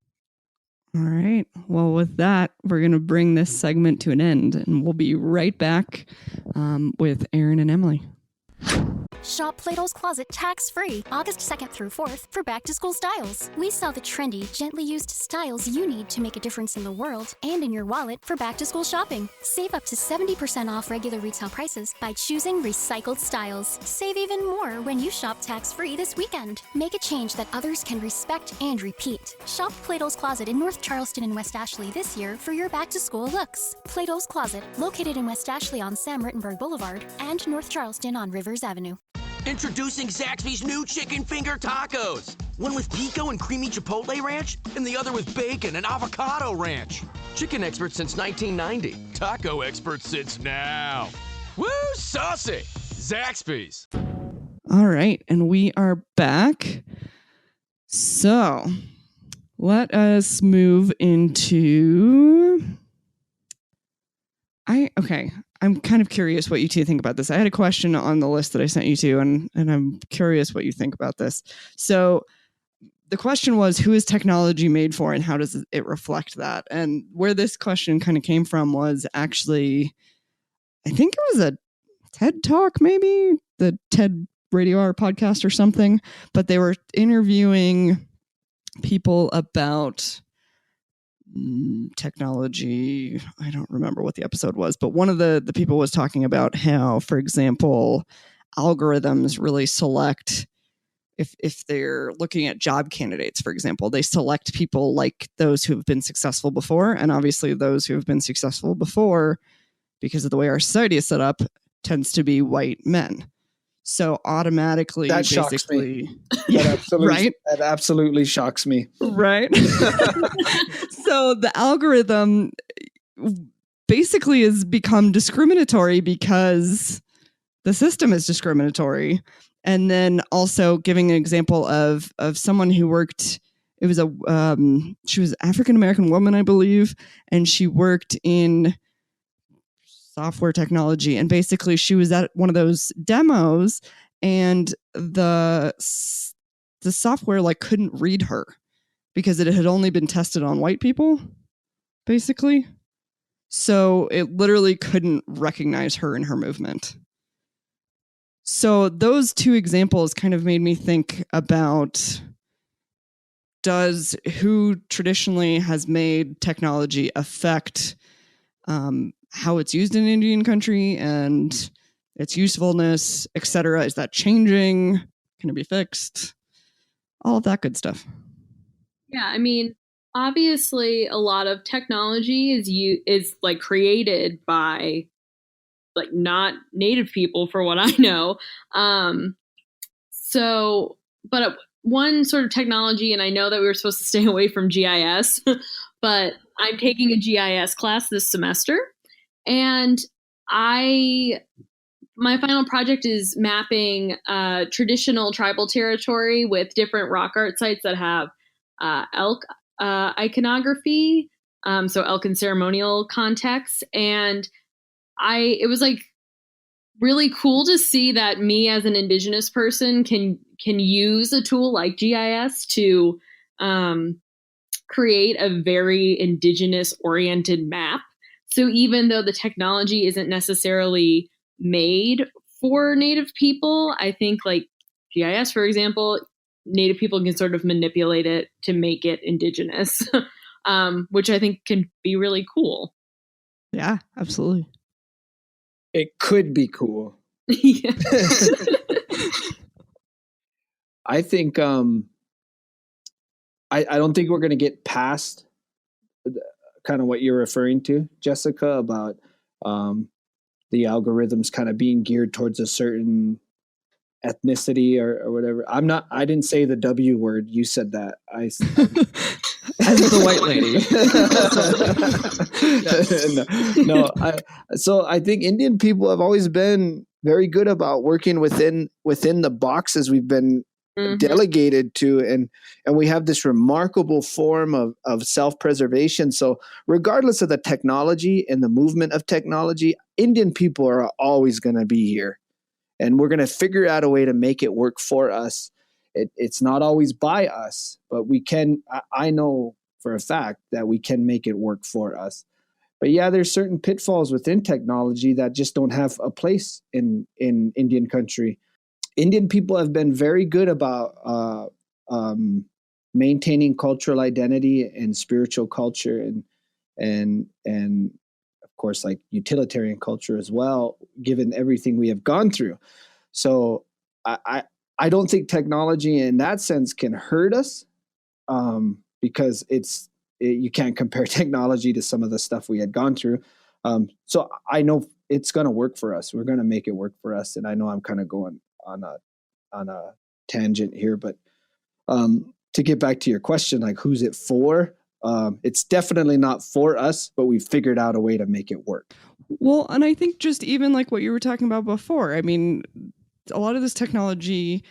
Speaker 3: All right. Well, with that, we're going to bring this segment to an end, and we'll be right back with Aaron and Emily.
Speaker 9: Shop Plato's Closet tax-free August 2nd through 4th for back-to-school styles. We sell the trendy, gently used styles you need to make a difference in the world and in your wallet for back-to-school shopping. Save up to 70% off regular retail prices by choosing recycled styles. Save even more when you shop tax-free this weekend. Make a change that others can respect and repeat. Shop Plato's Closet in North Charleston and West Ashley this year for your back-to-school looks. Plato's Closet, located in West Ashley on Sam Rittenberg Boulevard and North Charleston on Rivers Avenue.
Speaker 1: Introducing Zaxby's new chicken finger tacos. One with pico and creamy chipotle ranch, and the other with bacon and avocado ranch. Chicken expert since 1990. Taco expert since now. Woo, saucy! Zaxby's.
Speaker 3: All right, and we are back. So, let us move into... I'm kind of curious what you two think about this. I had a question on the list that I sent you to, and I'm curious what you think about this. So the question was, who is technology made for, and how does it reflect that? And where this question kind of came from was actually, I think it was a TED Talk, maybe the TED Radio Hour podcast or something, but they were interviewing people about technology. I don't remember what the episode was, but one of the people was talking about how, for example, algorithms really select, if they're looking at job candidates, for example, they select people like those who have been successful before. And obviously those who have been successful before, because of the way our society is set up, tends to be white men. So automatically,
Speaker 4: that shocks me.
Speaker 3: Yeah, right?
Speaker 4: That absolutely shocks me.
Speaker 3: Right. So the algorithm basically has become discriminatory because the system is discriminatory. And then also giving an example of someone who worked, it was she was an African-American woman, I believe, and she worked in software technology, and basically she was at one of those demos, and the software couldn't read her because it had only been tested on white people, basically. So it literally couldn't recognize her and her movement. So those two examples kind of made me think about, does who traditionally has made technology affect how it's used in an Indian country and its usefulness, etc. Is that changing? Can it be fixed? All of that good stuff.
Speaker 5: Yeah, I mean, obviously a lot of technology is created by not native people, for what I know. But one sort of technology, and I know that we were supposed to stay away from GIS, but I'm taking a GIS class this semester. And my final project is mapping traditional tribal territory with different rock art sites that have elk iconography, so elk and ceremonial contexts. And it was really cool to see that me as an Indigenous person can use a tool like GIS to create a very Indigenous oriented map. So even though the technology isn't necessarily made for Native people, I think GIS, for example, Native people can sort of manipulate it to make it Indigenous, which I think can be really cool.
Speaker 3: Yeah, absolutely.
Speaker 4: It could be cool.
Speaker 5: Yeah.
Speaker 4: I think I don't think we're going to get past kind of what you're referring to, Jessica, about the algorithms kind of being geared towards a certain ethnicity or whatever. I didn't say the W word. You said that.
Speaker 3: as the white lady.
Speaker 4: So I think Indian people have always been very good about working within the boxes we've been delegated to, and we have this remarkable form of self-preservation. So regardless of the technology and the movement of technology, Indian people are always going to be here, and we're going to figure out a way to make it work for us. It's not always by us, but we can. I know for a fact that we can make it work for us. But yeah, there's certain pitfalls within technology that just don't have a place in Indian country. Indian people have been very good about maintaining cultural identity and spiritual culture, and of course, like utilitarian culture as well, given everything we have gone through. So I don't think technology in that sense can hurt us, because you can't compare technology to some of the stuff we had gone through. So I know it's going to work for us. We're going to make it work for us. And I know I'm kind of going on a tangent here, but to get back to your question, like who's it for? It's definitely not for us, but we've figured out a way to make it work.
Speaker 3: Well, and I think just even like what you were talking about before, I mean, a lot of this technology,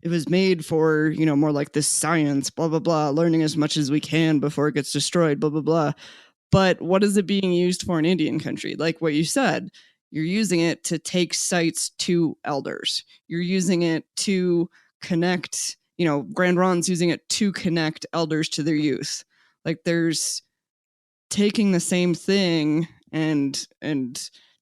Speaker 3: it was made for, more like this science, blah, blah, blah, learning as much as we can before it gets destroyed, blah, blah, blah. But what is it being used for in Indian country? Like what you said, you're using it to take sites to elders. You're using it to connect, Grand Ron's using it to connect elders to their youth. Like there's taking the same thing and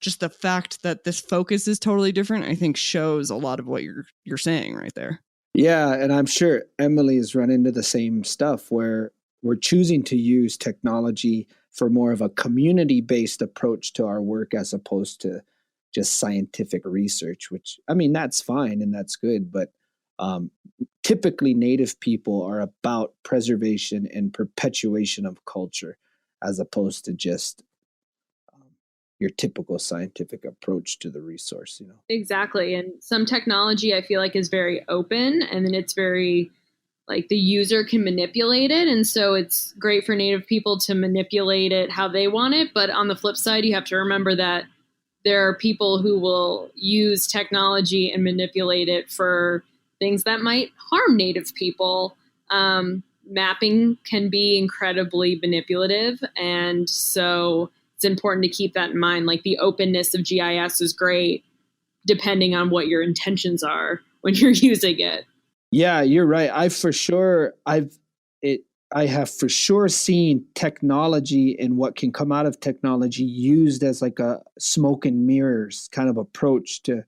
Speaker 3: just the fact that this focus is totally different, I think shows a lot of what you're saying right there.
Speaker 4: Yeah, and I'm sure Emily's run into the same stuff where we're choosing to use technology for more of a community-based approach to our work as opposed to just scientific research, which, I mean, that's fine and that's good, but typically Native people are about preservation and perpetuation of culture as opposed to just your typical scientific approach to the resource,
Speaker 5: Exactly. And some technology I feel like is very open, and then it's very like the user can manipulate it. And so it's great for Native people to manipulate it how they want it. But on the flip side, you have to remember that there are people who will use technology and manipulate it for things that might harm Native people. Mapping can be incredibly manipulative. And so it's important to keep that in mind. Like the openness of GIS is great, depending on what your intentions are when you're using it.
Speaker 4: Yeah, you're right. I have for sure seen technology and what can come out of technology used as like a smoke and mirrors kind of approach to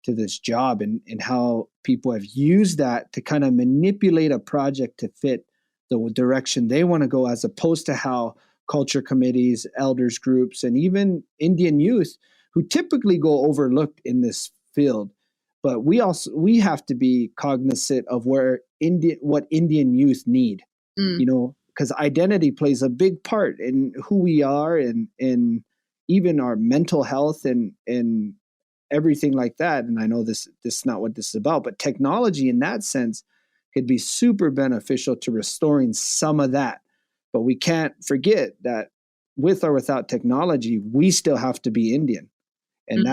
Speaker 4: this job, and how people have used that to kind of manipulate a project to fit the direction they want to go, as opposed to how culture committees, elders groups, and even Indian youth, who typically go overlooked in this field. But we have to be cognizant of what Indian youth need, because identity plays a big part in who we are and even our mental health and everything like that. And I know this is not what this is about, but technology in that sense could be super beneficial to restoring some of that. But we can't forget that with or without technology, we still have to be Indian, and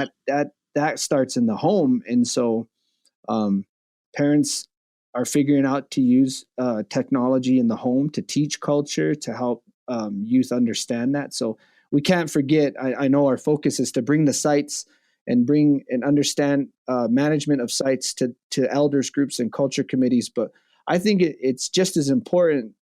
Speaker 4: that starts in the home. And so parents are figuring out to use technology in the home to teach culture, to help youth understand that. So we can't forget, I know our focus is to bring the sites and bring and understand management of sites to elders groups and culture committees. But I think it's just as important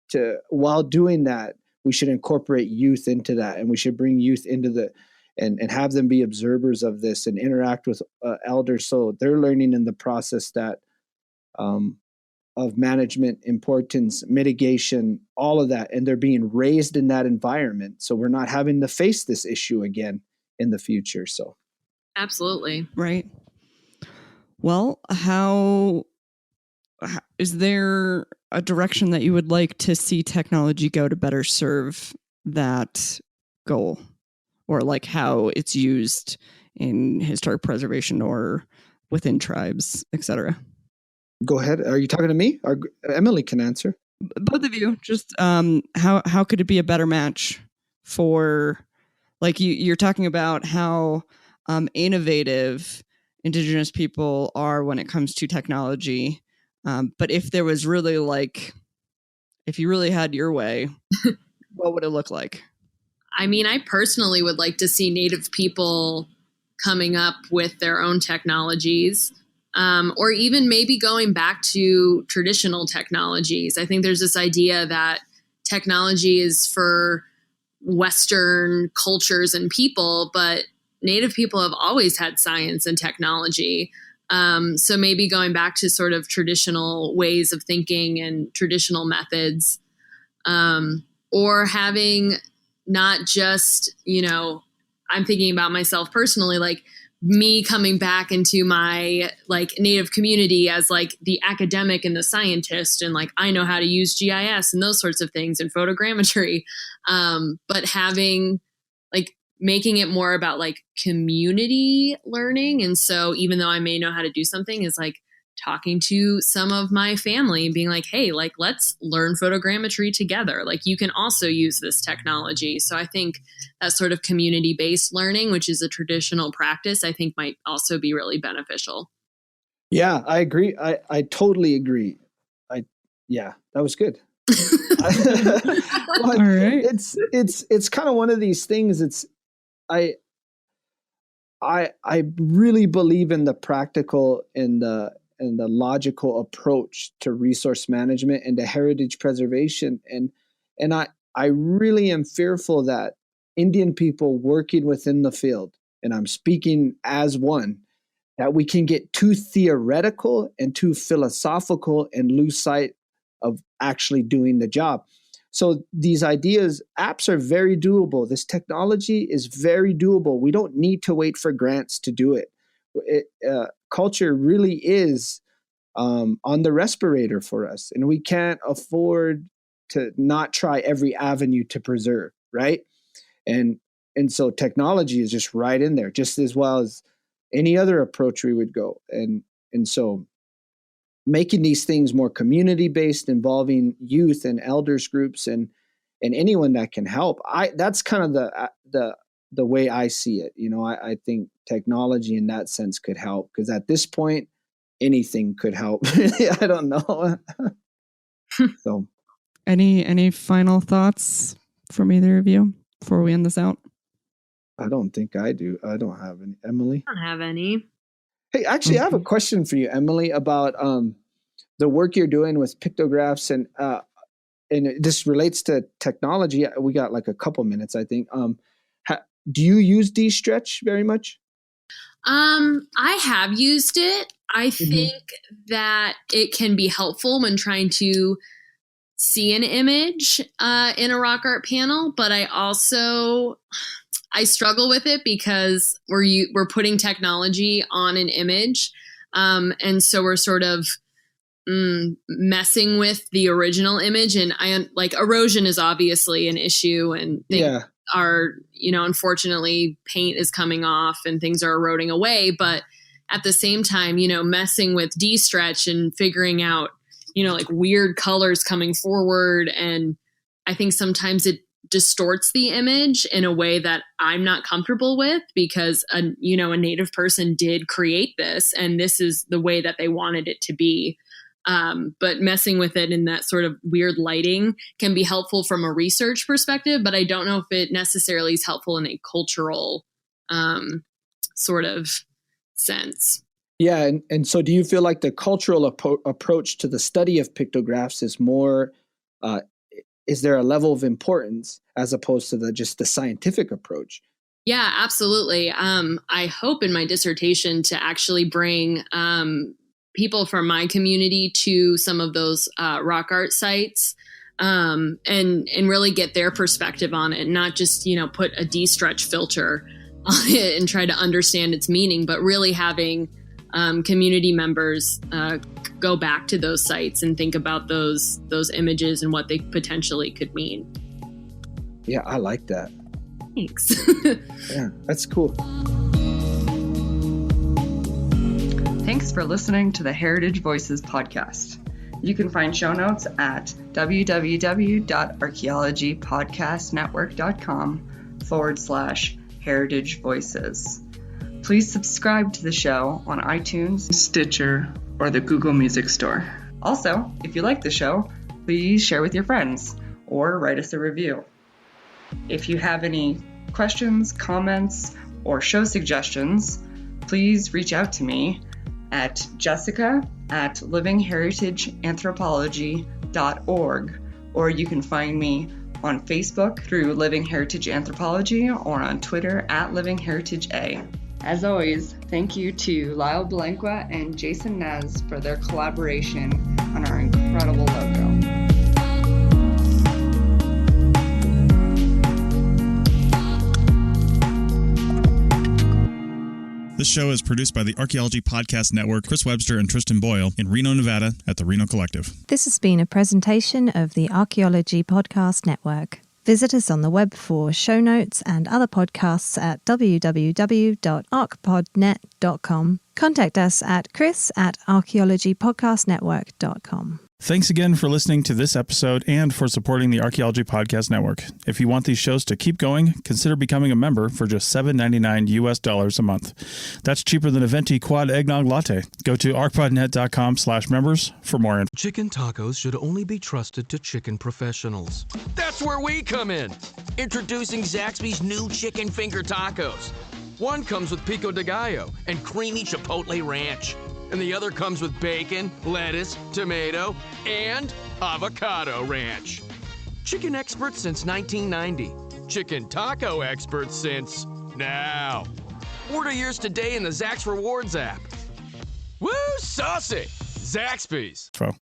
Speaker 4: to, while doing that, we should incorporate youth into that, and we should bring youth into and have them be observers of this and interact with elders, so they're learning in the process that of management, importance, mitigation, all of that, and they're being raised in that environment, so we're not having to face this issue again in the future. So
Speaker 5: absolutely
Speaker 3: right. Well, how is there a direction that you would like to see technology go to better serve that goal, or like how it's used in historic preservation or within tribes, etc.?
Speaker 4: Go ahead. Are you talking to me? Or Emily can answer.
Speaker 3: both of you, just how could it be a better match for, like, you're talking about how innovative Indigenous people are when it comes to technology, but if there was really, like, if you really had your way, what would it look like?
Speaker 5: I mean, I personally would like to see Native people coming up with their own technologies, or even maybe going back to traditional technologies. I think there's this idea that technology is for Western cultures and people, but Native people have always had science and technology. So maybe going back to sort of traditional ways of thinking and traditional methods, or having not just, I'm thinking about myself personally, like me coming back into my like Native community as like the academic and the scientist, and like I know how to use GIS and those sorts of things and photogrammetry, but having like making it more about like community learning. And so even though I may know how to do something, is like talking to some of my family and being like, hey, like, let's learn photogrammetry together. Like you can also use this technology. So I think that sort of community-based learning, which is a traditional practice, I think might also be really beneficial.
Speaker 4: Yeah, I agree. I totally agree. Yeah, that was good.
Speaker 3: All right.
Speaker 4: It's kind of one of these things. I really believe in the practical and the logical approach to resource management and to heritage preservation. And I really am fearful that Indian people working within the field, and I'm speaking as one, that we can get too theoretical and too philosophical and lose sight of actually doing the job. So these ideas, apps are very doable. This technology is very doable. We don't need to wait for grants to do it. Culture really is on the respirator for us, and we can't afford to not try every avenue to preserve, right? And so technology is just right in there, just as well as any other approach we would go. And so making these things more community-based, involving youth and elders groups and anyone that can help. That's kind of the way I see it. I think technology in that sense could help, because at this point, anything could help. I don't know. So,
Speaker 3: any final thoughts from either of you before we end this out?
Speaker 4: I don't think I do. I don't have any. Emily?
Speaker 5: I don't have any.
Speaker 4: Hey, actually, I have a question for you, Emily, about the work you're doing with pictographs, and this relates to technology. We got like a couple minutes, I think. Do you use D-Stretch very much?
Speaker 5: I have used it. I think that it can be helpful when trying to see an image in a rock art panel, but I struggle with it because we're putting technology on an image, and so we're sort of messing with the original image. And erosion is obviously an issue, and things are, unfortunately, paint is coming off and things are eroding away. But at the same time, messing with D-Stretch and figuring out, like weird colors coming forward, and I think sometimes it distorts the image in a way that I'm not comfortable with, because a Native person did create this and this is the way that they wanted it to be. But messing with it in that sort of weird lighting can be helpful from a research perspective, but I don't know if it necessarily is helpful in a cultural sort of sense.
Speaker 4: Yeah. And so do you feel like the cultural approach to the study of pictographs is more, is there a level of importance as opposed to just the scientific approach?
Speaker 5: Yeah, absolutely. I hope in my dissertation to actually bring people from my community to some of those rock art sites, and really get their perspective on it, not just, put a D-Stretch filter on it and try to understand its meaning, but really having community members go back to those sites and think about those images and what they potentially could mean.
Speaker 4: Yeah, I like that.
Speaker 5: Thanks.
Speaker 4: Yeah, that's cool.
Speaker 3: Thanks for listening to the Heritage Voices podcast. You can find show notes at www.archaeologypodcastnetwork.com/Heritage Voices. Please subscribe to the show on iTunes, Stitcher, or the Google Music Store. Also, if you like the show, please share with your friends or write us a review. If you have any questions, comments, or show suggestions, please reach out to me at jessica@livingheritageanthropology.org, or you can find me on Facebook through Living Heritage Anthropology or on Twitter @LivingHeritageA. As always, thank you to Lyle Belenqua and Jason Nez for their collaboration on our incredible logo.
Speaker 10: This show is produced by the Archaeology Podcast Network, Chris Webster and Tristan Boyle in Reno, Nevada at the Reno Collective.
Speaker 2: This has been a presentation of the Archaeology Podcast Network. Visit us on the web for show notes and other podcasts at www.archpodnet.com. Contact us at chris@archaeologypodcastnetwork.com.
Speaker 10: Thanks again for listening to this episode and for supporting the Archaeology Podcast Network. If you want these shows to keep going, consider becoming a member for just $7.99 a month. That's cheaper than a venti quad eggnog latte. Go to archpodnet.com/members for more info.
Speaker 1: Chicken tacos should only be trusted to chicken professionals. That's where we come in. Introducing Zaxby's new chicken finger tacos. One comes with pico de gallo and creamy chipotle ranch. And the other comes with bacon, lettuce, tomato, and avocado ranch. Chicken experts since 1990. Chicken taco experts since now. Order yours today in the Zax Rewards app. Woo, saucy! Zaxby's.